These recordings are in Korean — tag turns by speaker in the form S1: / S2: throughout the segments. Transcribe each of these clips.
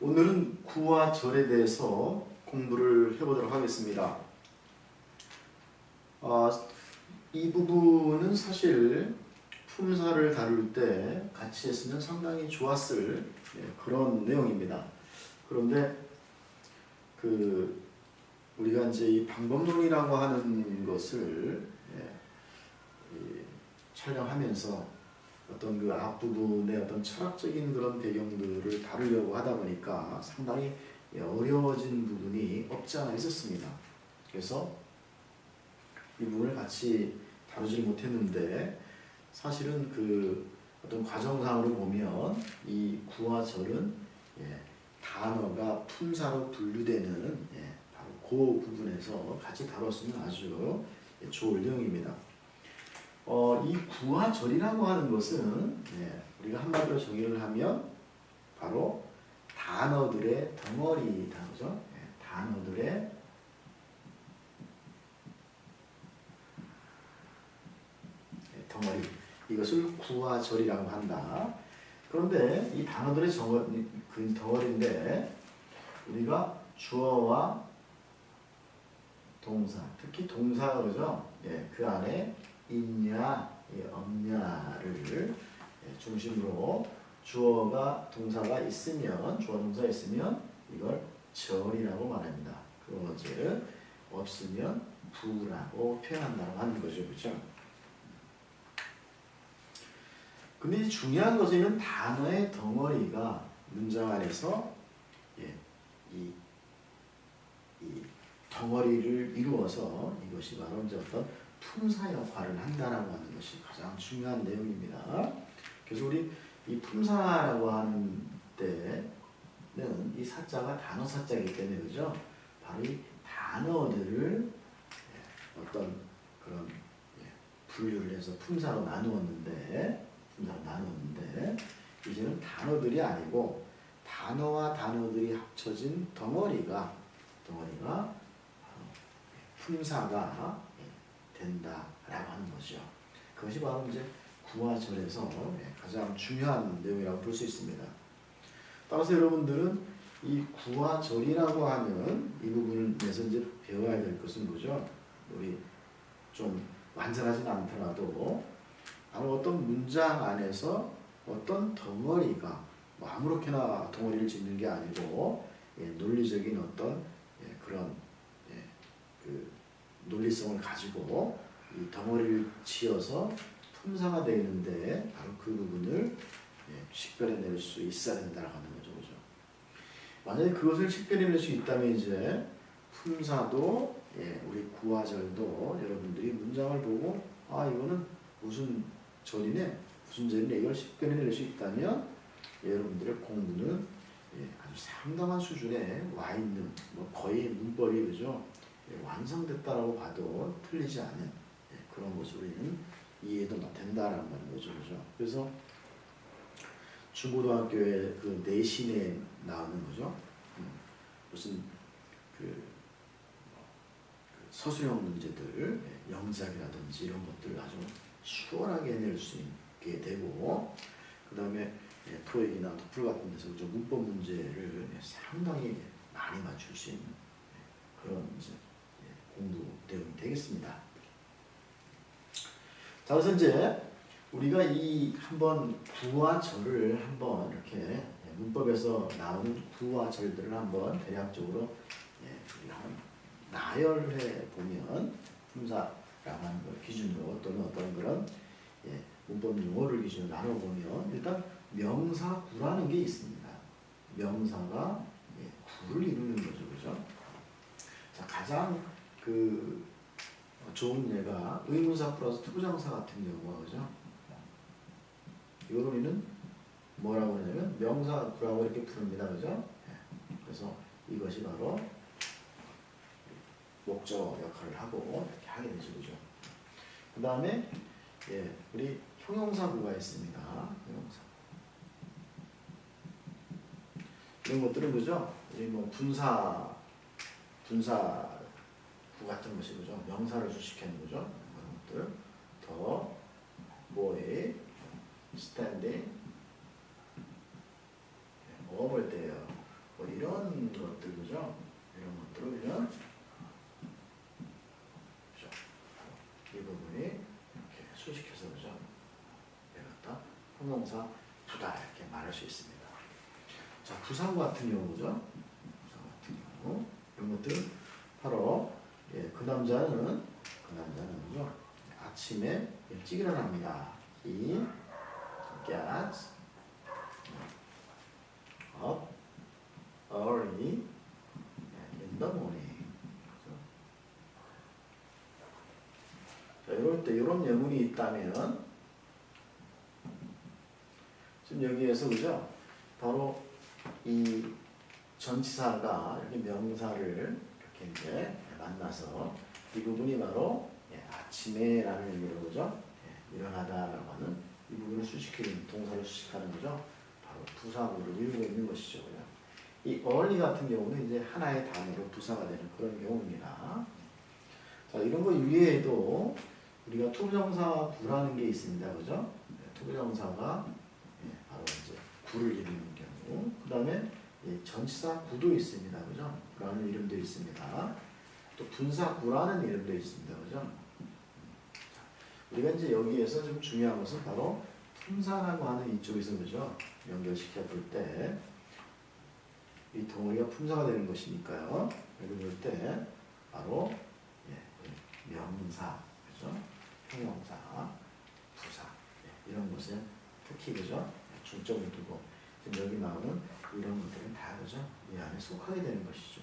S1: 오늘은 구와 절에 대해서 공부를 해보도록 하겠습니다. 이 부분은 사실 품사를 다룰 때 같이 했으면 상당히 좋았을 그런 내용입니다. 그런데 우리가 이제 이 방법론이라고 하는 것을 촬영하면서 어떤 그 앞부분의 어떤 철학적인 그런 배경들을 다루려고 하다 보니까 상당히 어려워진 부분이 없지 않아 있었습니다. 그래서 이 부분을 같이 다루지 못했는데 사실은 어떤 과정상으로 보면 이 구와 절은 단어가 품사로 분류되는 바로 그 부분에서 같이 다뤘으면 아주 좋을 내용입니다. 이 구와 절이라고 하는 것은 우리가 한마디로 정의를 하면 바로 단어들의 덩어리다, 그죠? 단어들의 덩어리, 이것을 구와 절이라고 한다. 그런데 이 단어들의 덩어리인데 우리가 주어와 동사, 특히 동사 그러죠? 그 안에 있냐, 없냐를 중심으로 주어가 동사가 있으면, 주어 동사가 있으면 이걸 절이라고 말합니다. 그것을 없으면 부라고 표현한다고 하는 거죠, 그렇죠? 근데 중요한 것은 단어의 덩어리가 문장 안에서 이 덩어리를 이루어서 이것이 바로 이제 어떤 품사 역할을 한다라고 하는 것이 가장 중요한 내용입니다. 그래서 우리 이 품사라고 하는 때는 이 사자가 단어 사자이기 때문에 그죠? 바로 이 단어들을 어떤 그런 분류를 해서 품사로 나누었는데 이제는 단어들이 아니고 단어와 단어들이 합쳐진 덩어리가 품사가 된다라고 하는 거죠. 그것이 바로 이제 구와 절에서 가장 중요한 내용이라고 볼 수 있습니다. 따라서 여러분들은 이 구와 절이라고 하는 이 부분에서 이제 배워야 될 것은 뭐죠? 우리 좀 완전하진 않더라도 바로 어떤 문장 안에서 어떤 덩어리가 아무렇게나 덩어리를 짓는 게 아니고 논리적인 어떤 그런 논리성을 가지고 이 덩어리를 지어서 품사가 되는데 바로 그 부분을 식별해낼 수 있어야 된다고 하는 거죠, 그죠? 만약에 그것을 식별해낼 수 있다면 이제 품사도 우리 구와 절도 여러분들이 문장을 보고 이거는 무슨 절이네, 무슨 절이네 이걸 식별해낼 수 있다면 여러분들의 공부는 아주 상당한 수준에 와 있는 거의 문법이 그죠? 완성됐다라고 봐도 틀리지 않은 그런 것으로 우리는 이해도 된다라는 거죠, 그죠? 그래서 중고등학교의 그 내신에 나오는 거죠. 무슨 서술형 문제들, 영작이라든지 이런 것들을 아주 수월하게 해낼 수 있게 되고, 그 다음에 토익이나 토플 같은 데서 문법 문제를 상당히 많이 맞출 수 있는 그런 이제 공부 내용이 되겠습니다. 자, 그래서 이제 우리가 이 한번 구와 절을 한번 이렇게 문법에서 나오는 구와 절들을 한번 대략적으로 우리가 한번 나열해 보면 품사라고 하는 걸 기준으로 또는 어떤 그런 문법 용어를 기준으로 나눠보면 일단 명사구라는 게 있습니다. 명사가 구를 이루는 거죠, 그죠? 자, 가장 좋은 예가 의문사 플러스 투부정사 같은 경우가 그죠? 이걸 우리는 뭐라고 하냐면 명사구라고 이렇게 부릅니다, 그죠? 그래서 이것이 바로 목적 역할을 하고 이렇게 하게 되죠, 그죠? 그 다음에 우리 형용사구가 있습니다. 형용사. 이런 것들은 그죠? 뭐 분사구 같은 것이 그죠? 명사를 수식하는 거죠. 그런 것들. 더, boy, standing, 뭐가 볼 때예요? 이런 것들 그죠? 이런 것들을 그냥 그죠? 이 부분이 이렇게 수식해서 그죠? 내렸다. 형용사 부다 이렇게 말할 수 있습니다. 자, 부사구 같은 경우 그죠? 부사 같은 경우 이런 것들은 바로 그 남자는 그죠? 아침에 일찍 일어납니다. He gets up early in the morning. 자, 이럴 때 이런 예문이 있다면 지금 여기에서 그죠? 바로 이 전치사가 이렇게 명사를 이렇게 이제 만나서 이 부분이 바로 아침에라는 의미로 그죠? 일어나다라고 하는 이 부분을 수식하는 동사를 수식하는 거죠. 바로 부사구를 이루고 있는 것이죠. 그죠? 이 early 같은 경우는 이제 하나의 단어로 부사가 되는 그런 경우입니다. 자, 이런 거 위에도 우리가 투부정사 구라는 게 있습니다. 그죠? 투부정사가 바로 이제 구를 이루는 경우. 그 다음에 전치사 구도 있습니다. 그죠? 라는 이름도 있습니다. 또 분사 구라는 이름도 있습니다. 그죠? 우리가 이제 여기에서 좀 중요한 것은 바로 품사라고 하는 이쪽에서 그죠? 연결시켜 볼 때 이 덩어리가 품사가 되는 것이니까요. 여기 볼 때 바로 명사, 그죠? 형용사, 부사 이런 것에 특히 그죠? 중점을 두고 지금 여기 나오는 이런 것들은 다 그죠? 이 안에 속하게 되는 것이죠.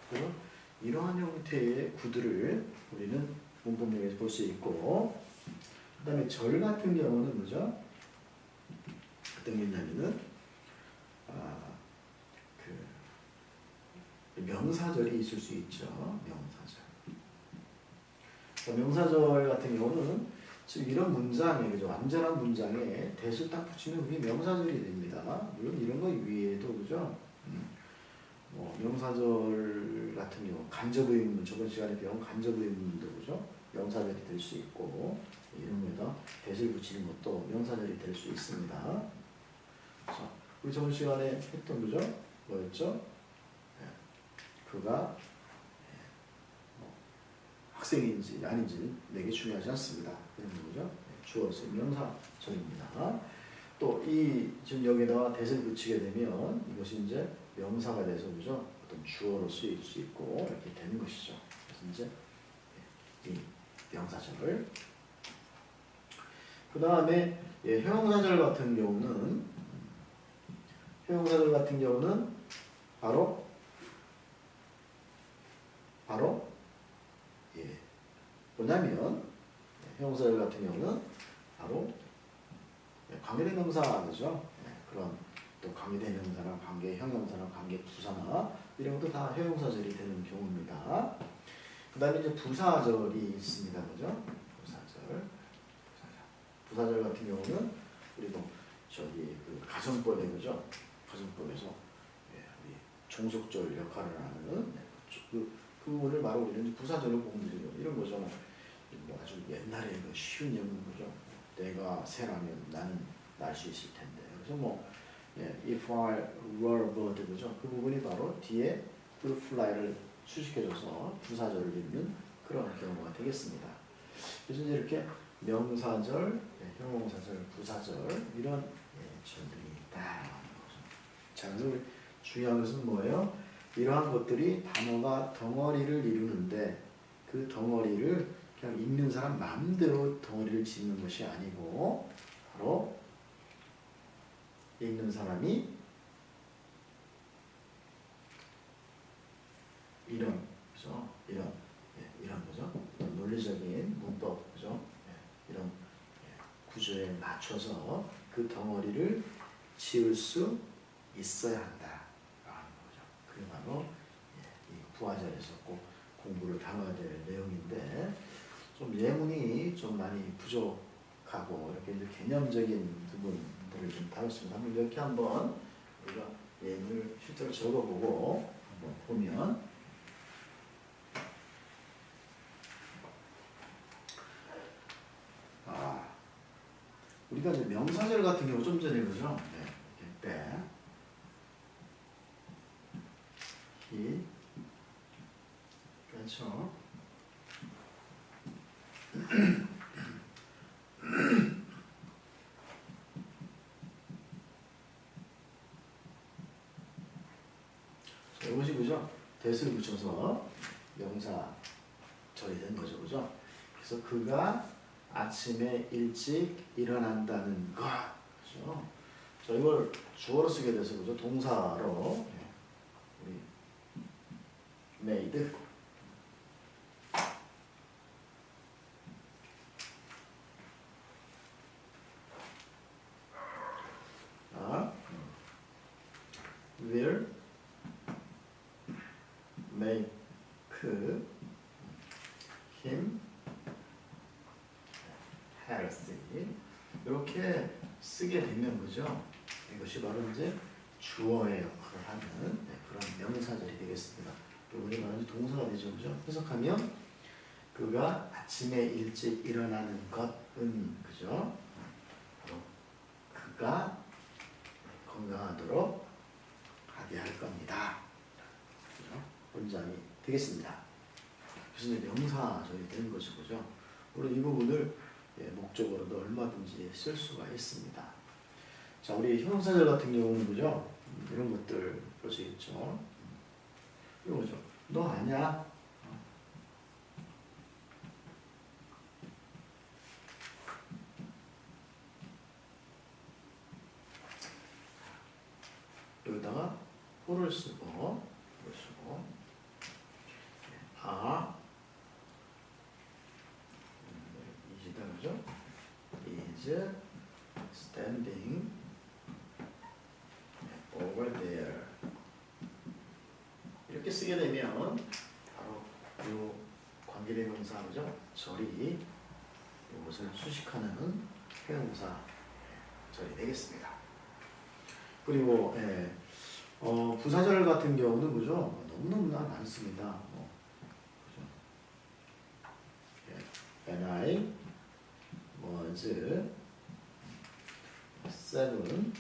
S1: 그리고 이러한 형태의 구들을 우리는 문법력에서 볼 수 있고, 그 다음에 절 같은 경우는 그죠? 어떤 게 있냐면은 명사절이 있을 수 있죠. 명사절. 명사절 같은 경우는 지금 이런 문장에 그죠? 완전한 문장에 대수 딱 붙이면 그게 명사절이 됩니다. 물론 이런 거 위에도 그죠? 명사절 같은 경우 간접의문 저번 시간에 배운 간접의문도 그죠? 명사절이 될 수 있고 이런 거에다 대수를 붙이는 것도 명사절이 될 수 있습니다. 자, 우리 저번 시간에 했던 그죠? 뭐였죠? 그가 학생인지 아닌지 내게 중요하지 않습니다. 그런 거죠. 주어서 명사절입니다. 또 이 지금 여기다가 대를 붙이게 되면 이것이 이제 명사가 돼서 그죠? 어떤 주어로 쓰일 수 있고 이렇게 되는 것이죠. 그래서 이제 이 명사절. 그 다음에 형용사절 같은 경우는 바로 뭐냐면 형용사절 같은 경우는 바로 관계대명사 그죠? 그런 또 관계대명사나 관계 형용사나 관계 부사나 이런 것도 다 형용사절이 되는 경우입니다. 그 다음에 이제 부사절이 있습니다. 그죠? 부사절 같은 경우는 우리도 저기 그 가정법에 그죠? 가정법에서 우리 종속절 역할을 하는 그 부분을 바로 우리는 부사절을 공부해요. 이런 거죠. 뭐 아주 옛날에 그 쉬운 예문 거죠. 내가 새라면 나는 날 수 있을 텐데. 그래서 뭐 if I were a bird 그죠. 그 부분이 바로 뒤에 would fly를 수식해줘서 부사절을 잇는 그런 경우가 되겠습니다. 그래서 이제 이렇게 명사절, 형용사절, 부사절 이런 절들이 있다. 자, 그래서 중요한 것은 뭐예요? 이러한 것들이 단어가 덩어리를 이루는데 그 덩어리를 그냥 읽는 사람 마음대로 덩어리를 짓는 것이 아니고 바로 읽는 사람이 이런 그죠? 이런 거죠. 논리적인 문법 그죠? 이런 구조에 맞춰서 그 덩어리를 지을 수 있어야 한다라는 거죠. 그게 바로 이 부하절에서 꼭 공부를 담아야 될 내용인데 좀 예문이 좀 많이 부족하고 이렇게 이제 개념적인 부분들을 좀 다뤘습니다. 한번 이렇게 한번 우리가 예문을 실제로 적어보고 한번 보면 우리가 이제 명사절 같은 경우 좀 전에 그죠? 이렇게 자, 이것이 그죠? 대를 붙여서 명사 절이 된 거죠, 그죠? 그래서 그가 아침에 일찍 일어난다는 것, 그죠? 자, 이걸 주어로 쓰게 돼서 그죠? 동사로 우리 made will make him healthy 이렇게 쓰게 되면 그죠? 이것이 바로 이제 주어의 역할을 하는 그런 명사절이 되겠습니다. 또 우리 말하는 동사가 되죠, 그죠? 해석하면 그가 아침에 일찍 일어나는 것은 그죠? 바로 그가 건강하도록 하게 할 겁니다. 그죠? 문장이 되겠습니다. 그래서 이제 명사절이 되는 것이죠, 그죠? 물론 이 부분을 목적으로도 얼마든지 쓸 수가 있습니다. 자, 우리 형용사절 같은 경우는 그죠? 이런 것들 볼 수 있죠. 이런 거죠. 너 아냐? 여기다가 who를 쓰고 이지다 그죠? is standing over there 이렇게 쓰게 되면 바로 이 관계대명사 그죠? 절이 이것을 수식하는 회용사 절이 되겠습니다. 그리고 부사절 같은 경우는 그죠? 너무너무나 많습니다. 그죠? When I was 7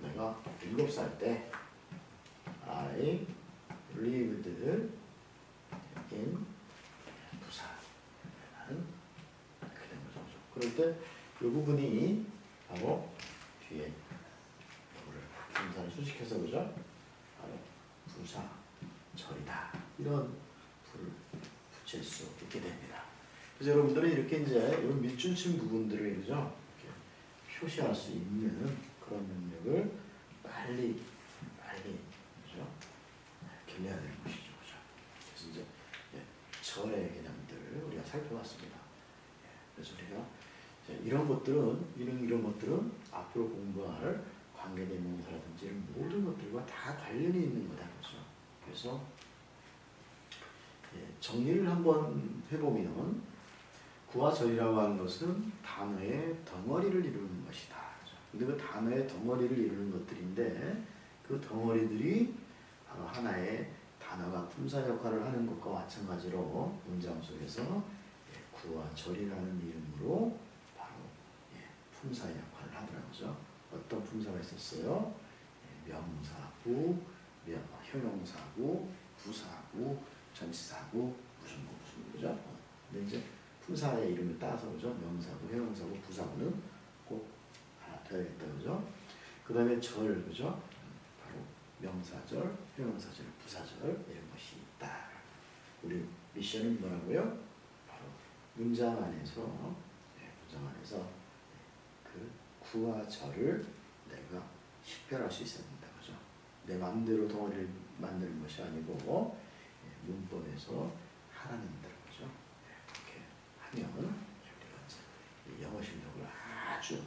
S1: 내가 7살 때 I lived in 부산이라는 그런 거죠. 그럴 때 이 부분이 바로 뒤에 분사를 수식해서 그죠? 바로 부사절이다. 이런 부를 붙일 수 있게 됩니다. 그래서 여러분들은 이렇게 이제 이런 밑줄친 부분들을 그죠? 이렇게 표시할 수 있는 그런 능력을 빨리 그죠? 길러야 되는 것이죠, 그죠? 그래서 이제 절의 개념들을 우리가 살펴봤습니다. 그래서 우리가 이런 것들은 앞으로 공부할 관계대명사라든지 이런 모든 것들과 다 관련이 있는 거다, 그죠? 그래서 정리를 한번 해보면 구와절이라고 하는 것은 단어의 덩어리를 이루는 것이다. 근데 그 단어의 덩어리를 이루는 것들인데 그 덩어리들이 바로 하나의 단어가 품사 역할을 하는 것과 마찬가지로 문장 속에서 구와 절이라는 이름으로 바로 품사 역할을 하더라고요. 어떤 품사가 있었어요? 명사구, 형용사구, 부사구, 전치사구, 무슨 그죠? 근데 이제 품사의 이름을 따서 그죠? 명사구, 형용사구, 부사구는 꼭 하나 되어야겠다, 그죠? 그 다음에 절, 그죠? 바로 명사절, 형용사절, 부사절 이런 것이 있다. 우리 미션은 뭐라고요? 바로 문장 안에서 그 구와 절을 내가 식별할 수 있어야 된다, 그죠? 내 마음대로 덩어리를 만드는 것이 아니고 문법에서 하라는 대로 그죠? 이렇게 하면 우리가 이제 영어 실력을 아주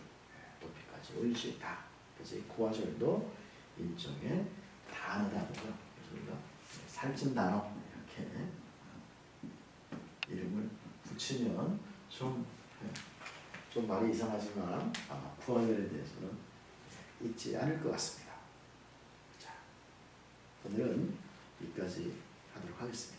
S1: 높이까지 올릴 수 있다. 그래서 이 구와 절도 일종의 단어다, 그죠? 그래서 우리가 살찐 단어 이렇게 이름을 붙이면 좀 말이 이상하지만 아마 구와절에 대해서는 잊지 않을 것 같습니다. 자, 오늘은 여기까지 하도록 하겠습니다.